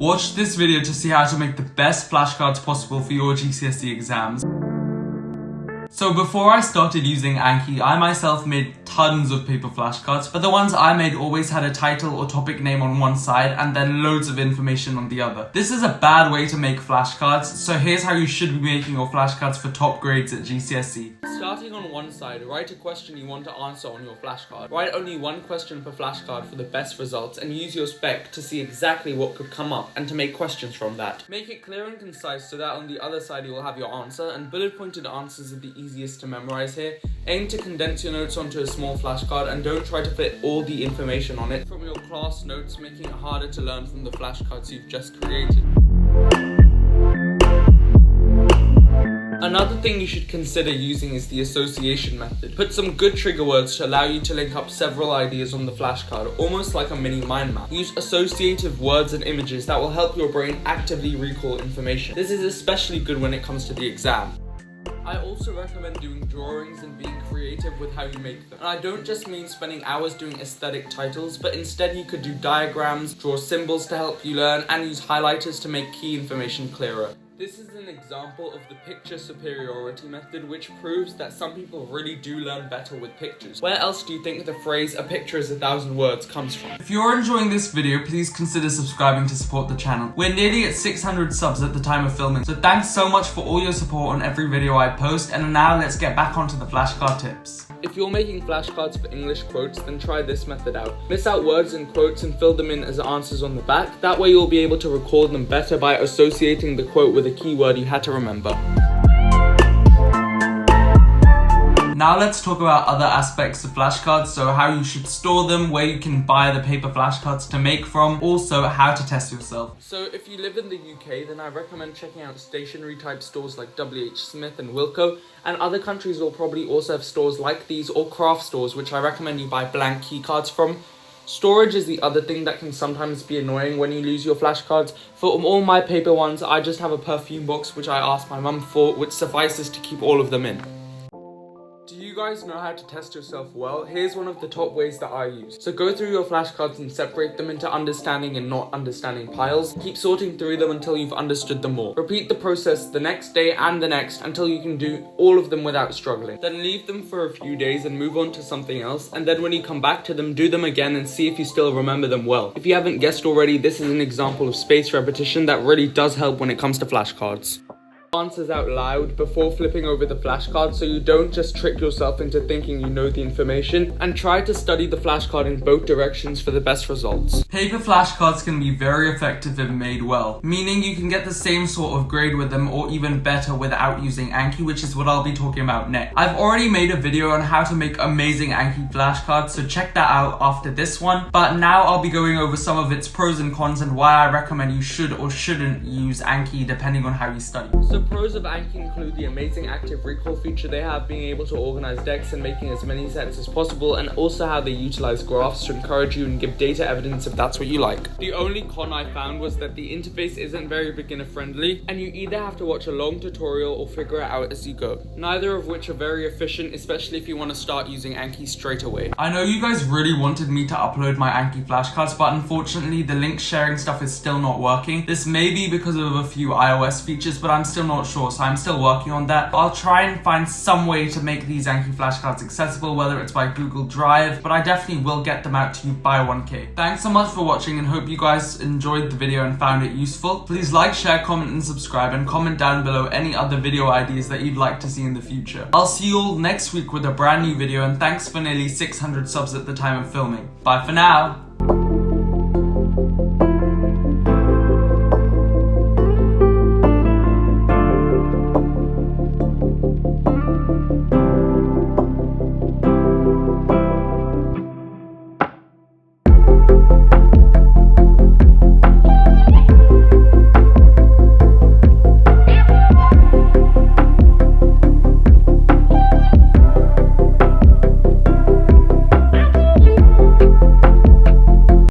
Watch this video to see how to make the best flashcards possible for your GCSE exams. So before I started using Anki, I myself made tons of paper flashcards, but the ones I made always had a title or topic name on one side and then loads of information on the other. This is a bad way to make flashcards, so here's how you should be making your flashcards for top grades at GCSE. Starting on one side, write a question you want to answer on your flashcard. Write only one question per flashcard for the best results and use your spec to see exactly what could come up and to make questions from that. Make it clear and concise so that on the other side you will have your answer, and bullet pointed answers are the easiest to memorize here. Aim to condense your notes onto a small flashcard and don't try to fit all the information on it from your class notes, making it harder to learn from the flashcards you've just created. Another thing you should consider using is the association method. Put some good trigger words to allow you to link up several ideas on the flashcard, almost like a mini mind map. Use associative words and images that will help your brain actively recall information. This is especially good when it comes to the exam. I also recommend doing drawings and being creative with how you make them. And I don't just mean spending hours doing aesthetic titles, but instead you could do diagrams, draw symbols to help you learn, and use highlighters to make key information clearer. This is an example of the picture superiority method, which proves that some people really do learn better with pictures. Where else do you think the phrase "a picture is 1,000 words" comes from? If you're enjoying this video, please consider subscribing to support the channel. We're nearly at 600 subs at the time of filming, so thanks so much for all your support on every video I post, and now let's get back onto the flashcard tips. If you're making flashcards for English quotes, then try this method out. Miss out words and quotes and fill them in as answers on the back. That way you'll be able to record them better by associating the quote with a keyword you had to remember. Now let's talk about other aspects of flashcards, so how you should store them, where you can buy the paper flashcards to make from, also how to test yourself. So if you live in the UK, then I recommend checking out stationery type stores like WH Smith and Wilko, and other countries will probably also have stores like these or craft stores, which I recommend you buy blank key cards from. Storage is the other thing that can sometimes be annoying when you lose your flashcards. For all my paper ones, I just have a perfume box which I asked my mum for, which suffices to keep all of them in. Do you guys know how to test yourself well? Here's one of the top ways that I use. So go through your flashcards and separate them into understanding and not understanding piles. Keep sorting through them until you've understood them all. Repeat the process the next day and the next until you can do all of them without struggling. Then leave them for a few days and move on to something else, and then when you come back to them, do them again and see if you still remember them well. If you haven't guessed already, this is an example of spaced repetition that really does help when it comes to flashcards. Answers out loud before flipping over the flashcard so you don't just trick yourself into thinking you know the information, and try to study the flashcard in both directions for the best results. Paper flashcards can be very effective if made well, meaning you can get the same sort of grade with them or even better without using Anki, which is what I'll be talking about next. I've already made a video on how to make amazing Anki flashcards, so check that out after this one, but now I'll be going over some of its pros and cons and why I recommend you should or shouldn't use Anki depending on how you study. The pros of Anki include the amazing active recall feature they have, being able to organize decks and making as many sets as possible, and also how they utilize graphs to encourage you and give data evidence if that's what you like. The only con I found was that the interface isn't very beginner friendly, and you either have to watch a long tutorial or figure it out as you go. Neither of which are very efficient, especially if you want to start using Anki straight away. I know you guys really wanted me to upload my Anki flashcards, but unfortunately the link sharing stuff is still not working. This may be because of a few iOS features, but I'm still not sure, so I'm still working on that. I'll try and find some way to make these Anki flashcards accessible, whether it's by Google Drive, but I definitely will get them out to you by 1K. Thanks so much for watching and hope you guys enjoyed the video and found it useful. Please like, share, comment and subscribe, and comment down below any other video ideas that you'd like to see in the future. I'll see you all next week with a brand new video, and thanks for nearly 600 subs at the time of filming. Bye for now!